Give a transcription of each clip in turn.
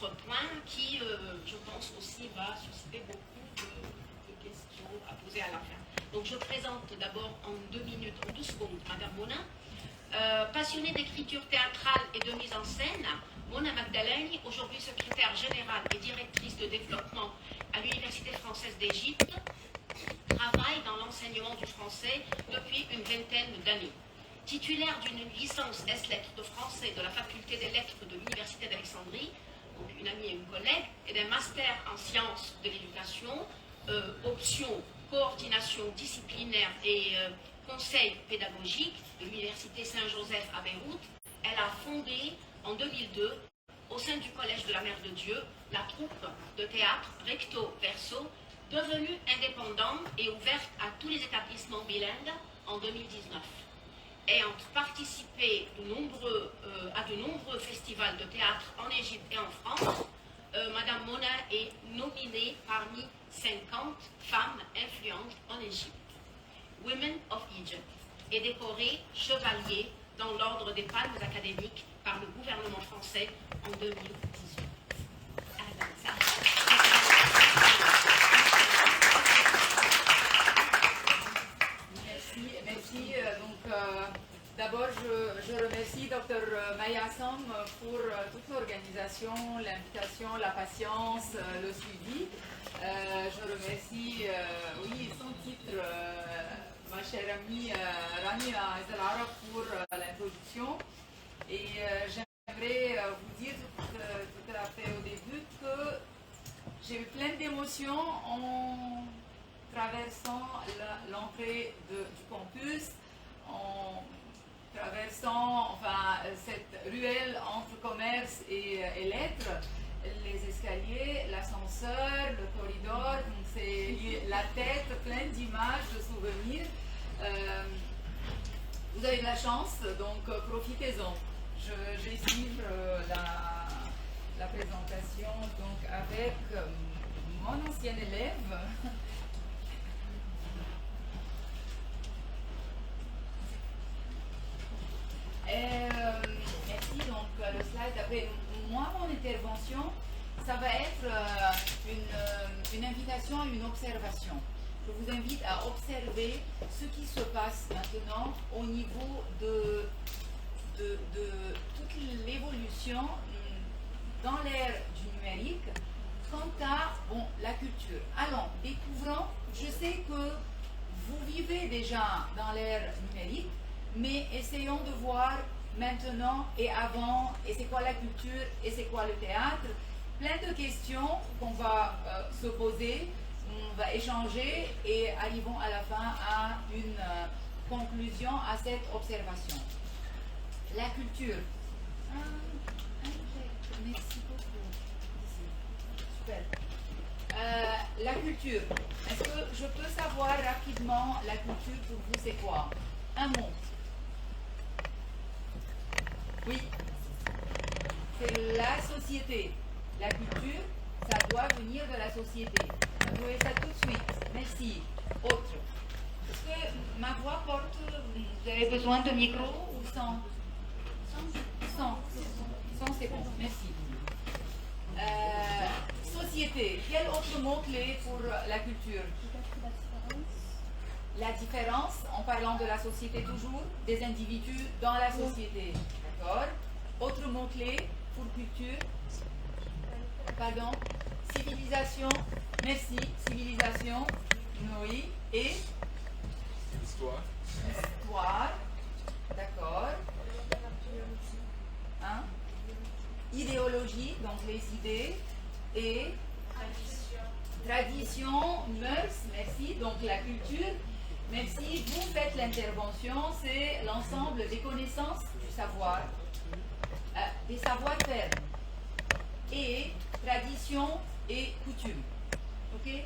autre point qui, je pense aussi, va susciter beaucoup de questions à poser à la fin. Donc je présente d'abord en 2 minutes, en 12 secondes, Madame Mona. Passionnée d'écriture théâtrale et de mise en scène, Mona Magdaleni, aujourd'hui secrétaire générale et directrice de développement à l'Université française d'Égypte, travaille dans l'enseignement du français depuis une vingtaine d'années. Titulaire d'une licence S-Lettres de français de la faculté des lettres de l'Université d'Alexandrie, donc une amie et une collègue, et d'un master en sciences de l'éducation, option coordination disciplinaire et conseil pédagogique de l'Université Saint-Joseph à Beyrouth, elle a fondé en 2002, au sein du Collège de la Mère de Dieu, la troupe de théâtre Recto Verso, devenue indépendante et ouverte à tous les établissements bilingues en 2019. Ayant participé à de nombreux festivals de théâtre en Égypte et en France, Madame Mona est nominée parmi 50 femmes influentes en Égypte. Women of Egypt est décorée chevalier dans l'ordre des palmes académiques par le gouvernement français en 2018. Merci. D'abord, je remercie Dr Maya Sam pour toute l'organisation, l'invitation, la patience, le suivi. Je remercie, son titre, ma chère amie Rania Ezelara pour l'introduction. Et j'aimerais vous dire tout à fait au début que j'ai eu plein d'émotions en traversant l'entrée du campus, en traversant cette ruelle entre commerce et lettres, les escaliers, l'ascenseur, le corridor, c'est la tête pleine d'images, de souvenirs. Vous avez de la chance, donc profitez-en. Je vais suivre la présentation donc, avec mon ancien élève. Merci, donc le slide d'après. Moi, mon intervention, ça va être une invitation à une observation. Je vous invite à observer ce qui se passe maintenant au niveau de toute l'évolution dans l'ère du numérique quant à la culture. Allons, découvrons, je sais que vous vivez déjà dans l'ère numérique, mais essayons de voir maintenant et avant, et c'est quoi la culture, et c'est quoi le théâtre. Plein de questions qu'on va se poser, on va échanger et arrivons à la fin à une conclusion à cette observation. La culture. Merci beaucoup. Super. La culture. Est-ce que je peux savoir rapidement la culture pour vous, c'est quoi? Un mot. Oui. C'est la société. La culture, ça doit venir de la société. Vous trouvez ça tout de suite. Merci. Autre. Est-ce que ma voix porte... Vous avez besoin de micro ou sans? Sans, c'est bon. Merci. Société. Quel autre mot-clé pour la culture? La différence, en parlant de la société toujours, des individus dans la société. D'accord. Autre mot-clé pour culture? Pardon? Civilisation. Merci. Civilisation. Oui. Et? Histoire. Histoire. D'accord. Hein? Idéologie, donc les idées. Et? Tradition, mœurs, merci. Donc la culture. Merci. Vous faites l'intervention. C'est l'ensemble des connaissances du savoir, des savoir-faire. Et tradition et coutume. Ok?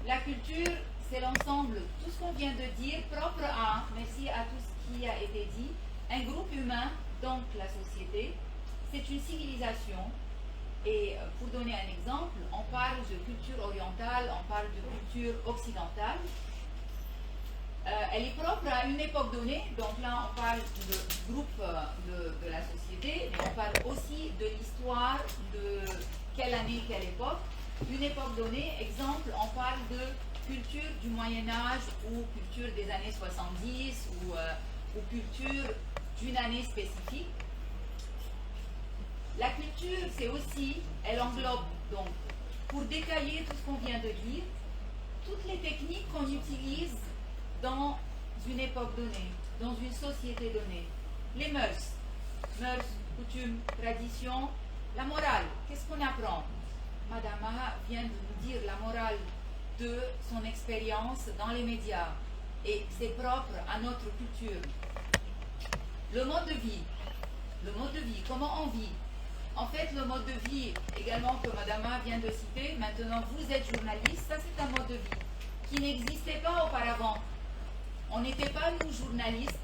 La culture, c'est l'ensemble, tout ce qu'on vient de dire, propre à, merci à tout ce qui a été dit, un groupe humain, donc la société, c'est une civilisation. Et pour donner un exemple, on parle de culture orientale, on parle de culture occidentale. elle est propre à une époque donnée. Donc là, on parle de groupe de la société, mais on parle aussi de l'histoire de quelle année, quelle époque. Une époque donnée, exemple, on parle de culture du Moyen-Âge ou culture des années 70 ou culture d'une année spécifique. La culture, c'est aussi, elle englobe donc, pour détailler tout ce qu'on vient de dire, toutes les techniques qu'on utilise dans une époque donnée, dans une société donnée. Les mœurs, coutumes, traditions, la morale, qu'est-ce qu'on apprend? Madame Maha vient de nous dire la morale de son expérience dans les médias et c'est propre à notre culture. Le mode de vie, comment on vit? En fait, le mode de vie également que Madame Maha vient de citer, maintenant vous êtes journaliste, ça c'est un mode de vie qui n'existait pas auparavant. On n'était pas, nous, journalistes,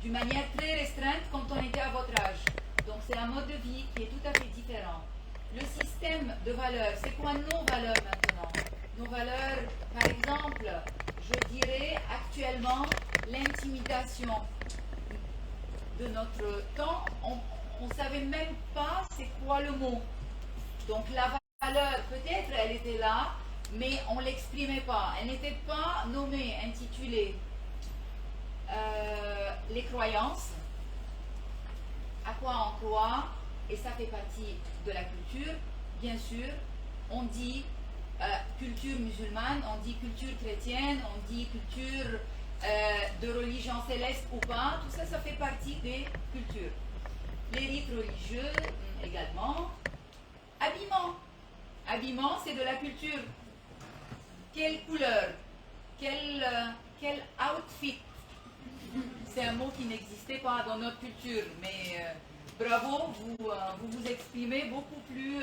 d'une manière très restreinte quand on était à votre âge. Donc c'est un mode de vie qui est tout à fait différent. Le système de valeurs, c'est quoi nos valeurs maintenant? Nos valeurs, par exemple, je dirais actuellement l'intimidation de notre temps. On ne savait même pas c'est quoi le mot. Donc la valeur, peut-être elle était là, mais on ne l'exprimait pas. Elle n'était pas nommée, intitulée. Les croyances, à quoi on croit, et ça fait partie de la culture. Bien sûr, on dit culture musulmane, on dit culture chrétienne, on dit culture de religion céleste ou pas, tout ça, ça fait partie des cultures. Les rites religieux également. Habillement, c'est de la culture. Quelle couleur? Quel outfit? C'est un mot qui n'existait pas dans notre culture, mais bravo, vous exprimez beaucoup plus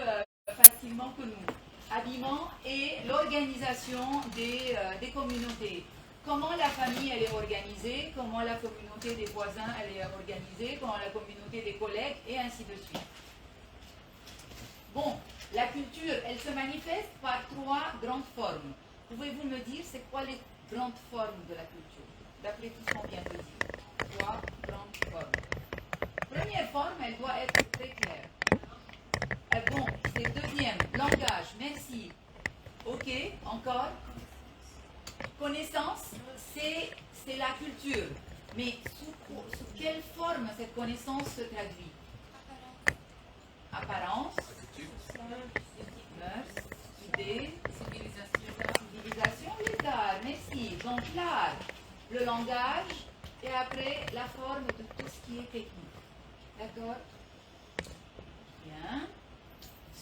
facilement que nous. Habillement et l'organisation des communautés. Comment la famille elle est organisée, comment la communauté des voisins elle est organisée, comment la communauté des collègues, et ainsi de suite. Bon, la culture, elle se manifeste par 3 grandes formes. Pouvez-vous me dire c'est quoi les grandes formes de la culture, d'après tout ce qu'on vient de dire? 3 grandes formes. Première forme, elle doit être très claire. Bon, c'est deuxième, langage, merci. Ok, encore. Connaissance, c'est la culture. Mais sous quelle forme cette connaissance se traduit? Apparence, mœurs, idées, civilisation, les arts, merci. Donc l'art, le langage, et après la forme de tout ce qui est technique. D'accord? Bien.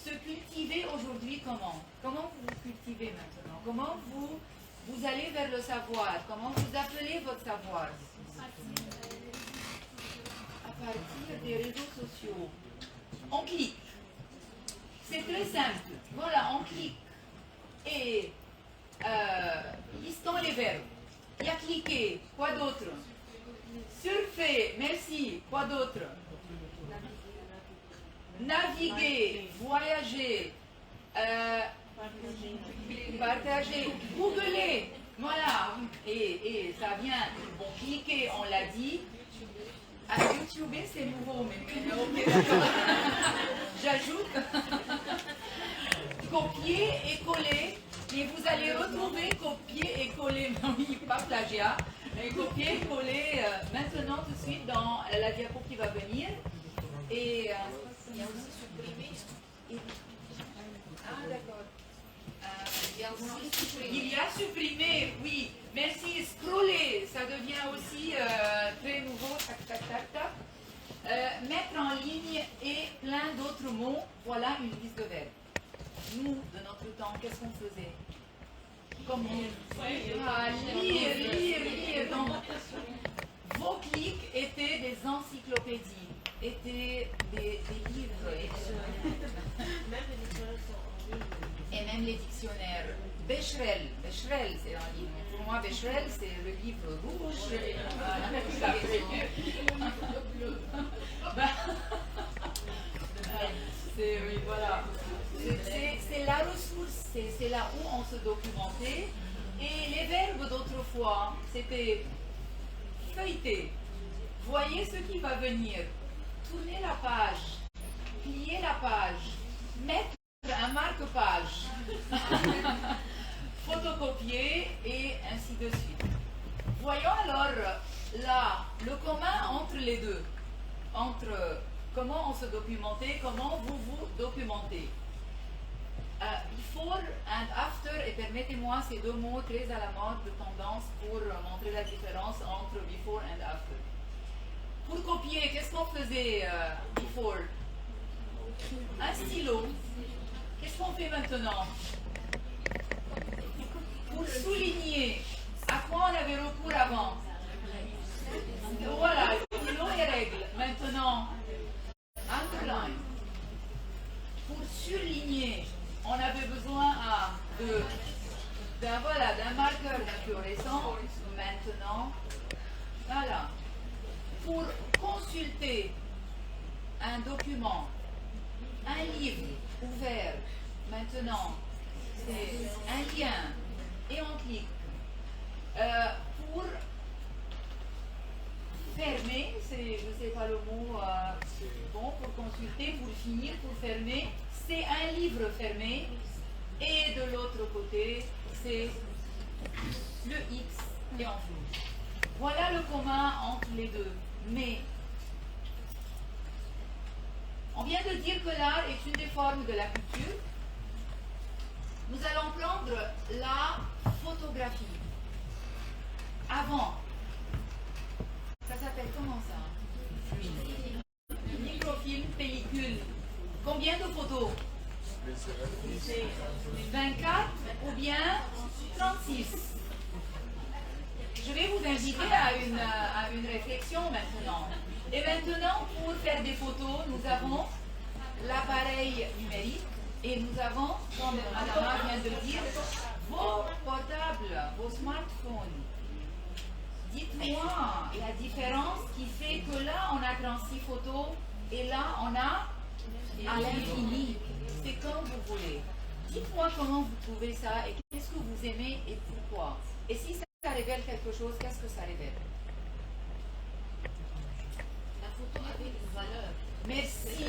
Se cultiver aujourd'hui comment? Comment vous vous cultivez maintenant? Comment vous allez vers le savoir? Comment vous appelez votre savoir? À partir des réseaux sociaux. On clique. C'est très simple. Voilà, on clique. Et listons les verbes. Il y a cliquer. Quoi d'autre? Surfer. Merci. Quoi d'autre? Naviguer. Voyager. Partager. Googler. Voilà. Et ça vient. Bon, cliquer, on l'a dit. À YouTube, c'est nouveau, mais ok, d'accord. J'ajoute. Copier et coller. Et vous allez retrouver copier et coller. Oui, pas plagiat. Mais copier et coller maintenant tout de suite dans la diapo qui va venir. Et il y a aussi supprimer. Ah, d'accord. Il y a supprimé, oui. Merci. Scroller, ça devient aussi très nouveau. Tac, tac, tac, tac. Mettre en ligne et plein d'autres mots. Voilà une liste de verbes. Nous, de notre temps, qu'est-ce qu'on faisait? Comment lire. Donc, vos clics étaient des encyclopédies, étaient des livres. Même les dictionnaires sont en ligne. Et même les dictionnaires. Becherel, c'est en ligne. Pour moi, Becherel, c'est le livre rouge. Oui, voilà. C'est la ressource, c'est là où on se documentait. Et les verbes, d'autre autrefois, c'était feuilleter, voyez ce qui va venir, tourner la page, plier la page, mettre un marque-page, photocopier et ainsi de suite. Voyons alors là le commun entre les deux, entre comment on se documentait, comment vous vous documentez. Before and after, et permettez-moi ces deux mots très à la mode de tendance pour montrer la différence entre before and after. Pour copier, qu'est-ce qu'on faisait before? Un stylo. Qu'est-ce qu'on fait maintenant? Pour souligner, à quoi on avait recours avant? Voilà, stylo et règle. Maintenant, underline. Pour surligner, on avait besoin d'un marqueur d'un fluorescent. Maintenant, voilà. Pour consulter un document, un livre ouvert, maintenant, c'est un lien et on clique. Pour fermer, je ne sais pas le mot, bon, pour consulter, pour finir, pour fermer, c'est un livre fermé. Et de l'autre côté, c'est le X et en flou. Voilà le commun entre les deux. Mais on vient de dire que l'art est une des formes de la culture. Nous allons prendre la photographie. Avant, ça s'appelle comment ça? Microfilm, pellicule. Combien de photos? 24 ou bien 36. Je vais vous inviter à une réflexion maintenant. Et maintenant, pour faire des photos, nous avons l'appareil numérique et nous avons, comme Adama vient de le dire, vos portables, vos smartphones. Dites-moi la différence qui fait que là, on a 36 photos et là, on a à l'infini. C'est comme vous voulez. Dites-moi comment vous trouvez ça et qu'est-ce que vous aimez et pourquoi. Et si ça révèle quelque chose, qu'est-ce que ça révèle? La photo avait une valeur. Merci.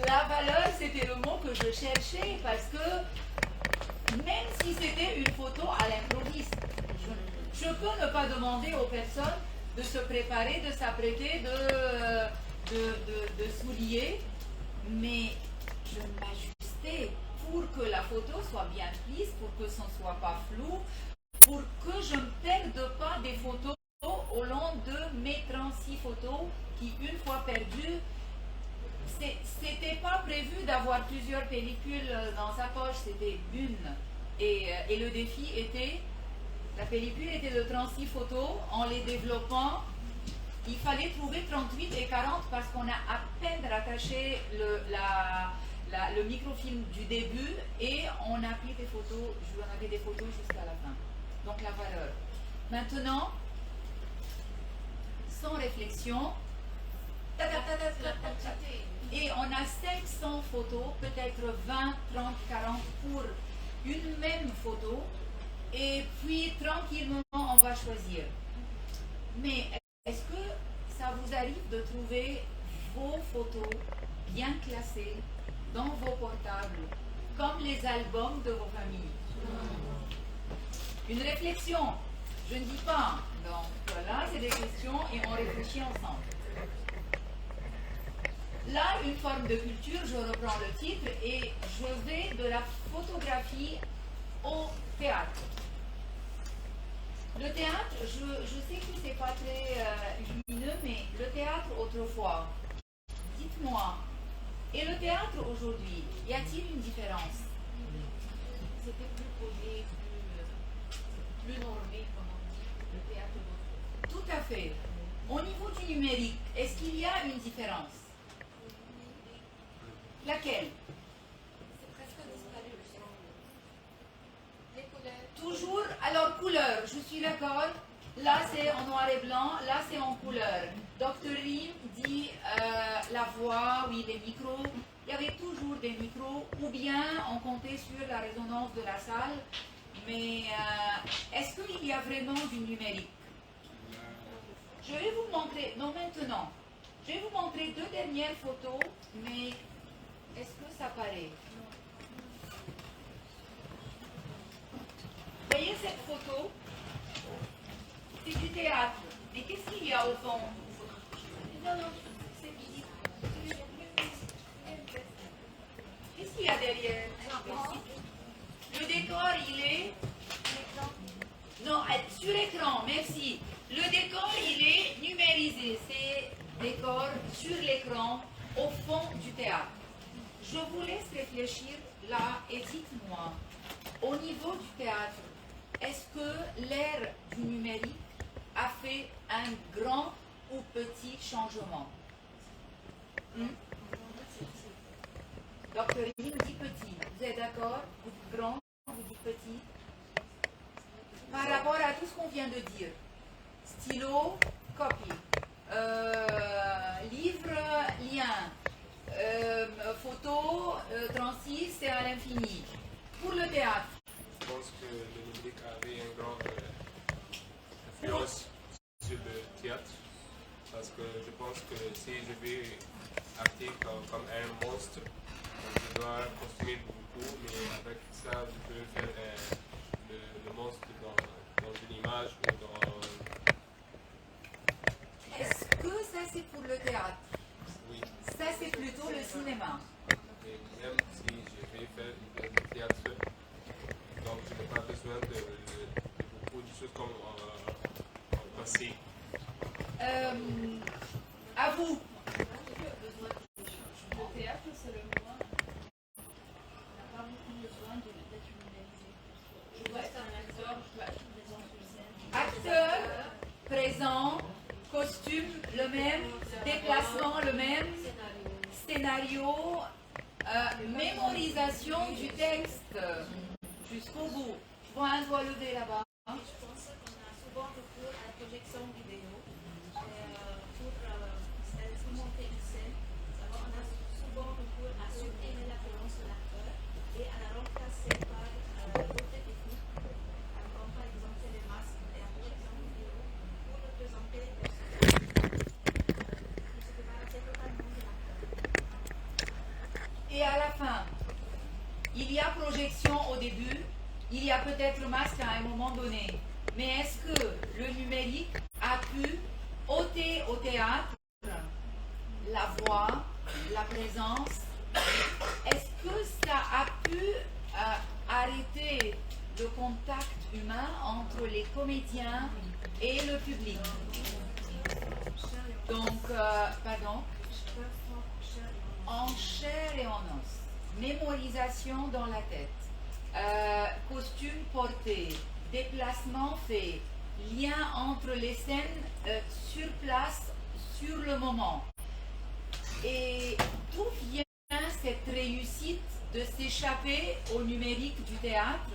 La valeur, c'était le mot que je cherchais parce que même si c'était une photo à l'improviste, je peux ne pas demander aux personnes de se préparer, de s'apprêter, de soulier, mais je m'ajustais pour que la photo soit bien prise, pour que ce ne soit pas flou, pour que je ne perde pas des photos au long de mes 36 photos qui, une fois perdues, c'était pas prévu d'avoir plusieurs pellicules dans sa poche, c'était une. Et le défi était, la pellicule était de 36 photos, en les développant, il fallait trouver 38 et 40 parce qu'on a à peine rattaché le microfilm du début et on a pris des photos, on avait des photos jusqu'à la fin. Donc la valeur. Maintenant, sans réflexion, et on a 500 photos, peut-être 20, 30, 40 pour une même photo, et puis tranquillement on va choisir. Mais est-ce que ça vous arrive de trouver vos photos bien classées dans vos portables, comme les albums de vos familles? Une réflexion, je ne dis pas. Donc voilà, c'est des questions et on réfléchit ensemble. Là, une forme de culture, je reprends le titre et je vais de la photographie au théâtre. Le théâtre, je sais que c'est pas très lumineux, mais le théâtre autrefois, dites-moi, et le théâtre aujourd'hui, y a-t-il une différence? C'était plus posé, plus normé, comme on dit, le théâtre d'autrefois. Tout à fait. Au niveau du numérique, est-ce qu'il y a une différence? Laquelle? C'est presque disparu le son. Les couleurs. Toujours, alors couleur, je suis d'accord. Là c'est en noir et blanc, là c'est en couleur. Dr Lim dit la voix, oui, les micros. Il y avait toujours des micros, ou bien on comptait sur la résonance de la salle. Mais est-ce qu'il y a vraiment du numérique? Je vais vous montrer, non maintenant, je vais vous montrer deux dernières photos, mais est-ce que ça paraît? Voyez cette photo? C'est du théâtre. Mais qu'est-ce qu'il y a au fond? Non, non, c'est visible. Qu'est-ce qu'il y a derrière? Le décor, il est... Non, sur écran, merci. Le décor, il est numérisé. C'est décor sur l'écran, au fond du théâtre. Je vous laisse réfléchir là et dites-moi, au niveau du théâtre, est-ce que l'ère du numérique a fait un grand ou petit changement? Docteur Rini nous dit petit. Vous êtes d'accord? Vous dites grand, vous dites petit. Par rapport à tout ce qu'on vient de dire, stylo, copie, livre, lien, photo, 36, c'est à l'infini. Pour le théâtre. Je pense que le numérique avait une grande influence sur le théâtre. Parce que je pense que si je vais acter comme un monstre, je dois costumer beaucoup, mais avec ça, je peux faire le monstre dans une image ou dans... Est-ce que ça c'est pour le théâtre? Oui. Ça c'est plutôt le cinéma. Mais même si je vais faire une pièce de théâtre, donc je n'ai pas besoin de beaucoup de choses comme en passé. À vous. Le théâtre, c'est le moment. On n'a pas beaucoup besoin d'être numérisé. Je dois être un acteur, je dois être présent sur scène. Acteur, présent, costume le même, déplacement le même, scénario, mémorisation du texte jusqu'au bout. Je vois un doigt levé là-bas. Je pense qu'on a souvent recours à la projection vidéo pour monter une scène. On a souvent recours à supprimer l'apparence de l'acteur et à la remplacer par d'autres techniques, comme par exemple les masques et la projection vidéo pour représenter les personnages. Il se débarrasser totalement de l'acteur. Et à la fin, il y a projection au début, il y a peut-être le masque à un moment donné. Mais est-ce que le numérique a pu ôter au théâtre la voix, la présence? Est-ce que ça a pu arrêter le contact humain entre les comédiens et le public? Donc, pardon, en chair et en os, mémorisation dans la tête, costume porté, déplacement fait, lien entre les scènes sur place, sur le moment. Et d'où vient cette réussite de s'échapper au numérique du théâtre?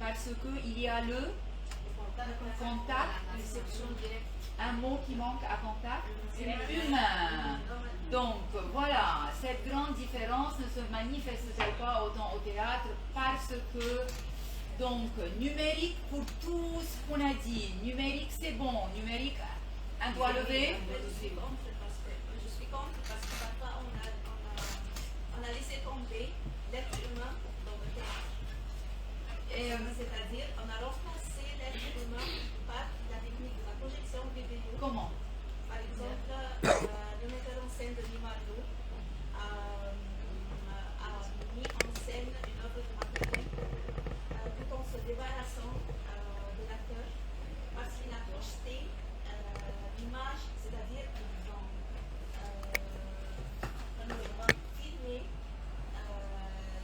Parce qu'il y a le contact, un mot qui manque à contact, humain. Donc voilà, cette grande différence ne se manifeste-t-elle pas autant au théâtre parce que, donc, numérique pour tout ce qu'on a dit, numérique c'est bon, numérique, un doigt levé. Je suis contre parce que parfois on a laissé tomber l'être humain dans le théâtre. C'est-à-dire, on a remplacé l'être humain par la technique de la projection vidéo. Comment? Par exemple, le metteur en scène de Limardo a mis en scène une œuvre de Magdalene tout en se débarrassant de l'acteur parce qu'il a projeté l'image, c'est-à-dire filmer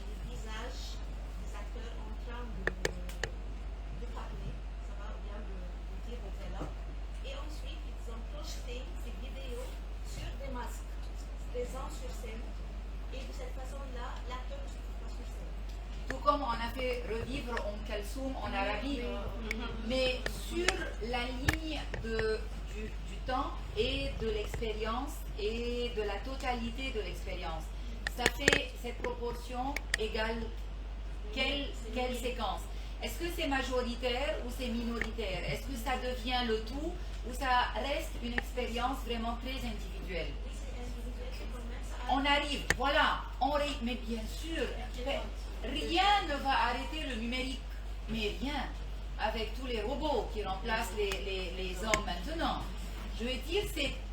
les visages des acteurs en train de parler, ça va bien de dire le dialogue. Et ensuite, ils ont projeté ces vidéos sur des masques présents sur scène. Et de cette façon-là, l'acteur ne se trouve pas sur scène. Tout comme on a fait revivre Kalsoum en Arabie, mais sur la ligne du temps et de l'expérience et de la totalité de l'expérience. Ça fait cette proportion égale quelle séquence? Est-ce que c'est majoritaire ou c'est minoritaire? Est-ce que ça devient le tout ou ça reste une expérience vraiment très individuelle? Oui, c'est individuel, c'est quand même ça. On arrive, voilà, mais bien sûr, rien ne va arrêter le numérique, mais rien, avec tous les robots qui remplacent les hommes maintenant. Je veux dire,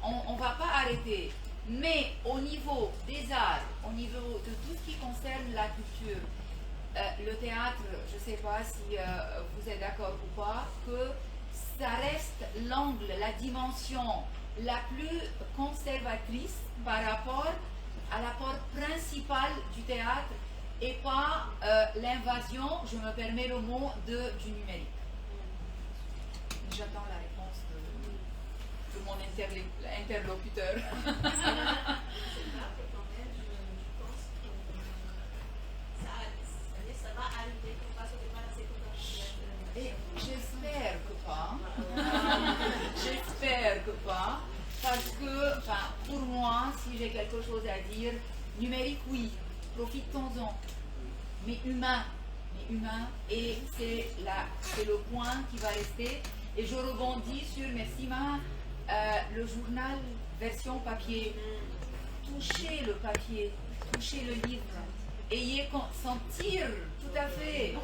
on ne va pas arrêter, mais au niveau des arts, au niveau de tout ce qui concerne la culture, le théâtre, je ne sais pas si vous êtes d'accord ou pas, que ça reste l'angle, la dimension la plus conservatrice par rapport à l'apport principal du théâtre et pas l'invasion, je me permets le mot, du numérique. J'attends la réponse de mon interlocuteur. C'est grave, et quand même, je pense que ça va arriver, qu'on va se débarrasser tout Et j'espère que pas. J'espère que pas. Parce que, enfin, pour moi, si j'ai quelque chose à dire, numérique, oui, profitons-en. Mais humain. Et c'est le point qui va rester. Et je rebondis sur, merci Ma, le journal version papier. Touchez le papier, touchez le livre. Ayez sentir, tout à fait.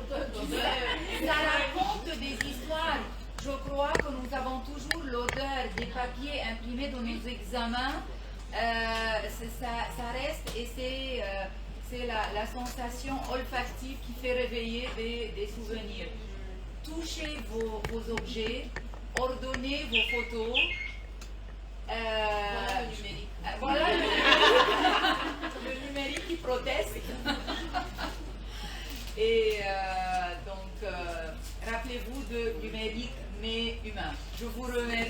Ça raconte des histoires. Je crois que nous avons toujours l'odeur des papiers imprimés dans nos examens. Ça reste et c'est la sensation olfactive qui fait réveiller des souvenirs. Touchez vos objets, ordonnez vos photos. Voilà le numérique. Voilà le numérique qui proteste. Et donc, rappelez-vous de numérique mais humain. Je vous remercie.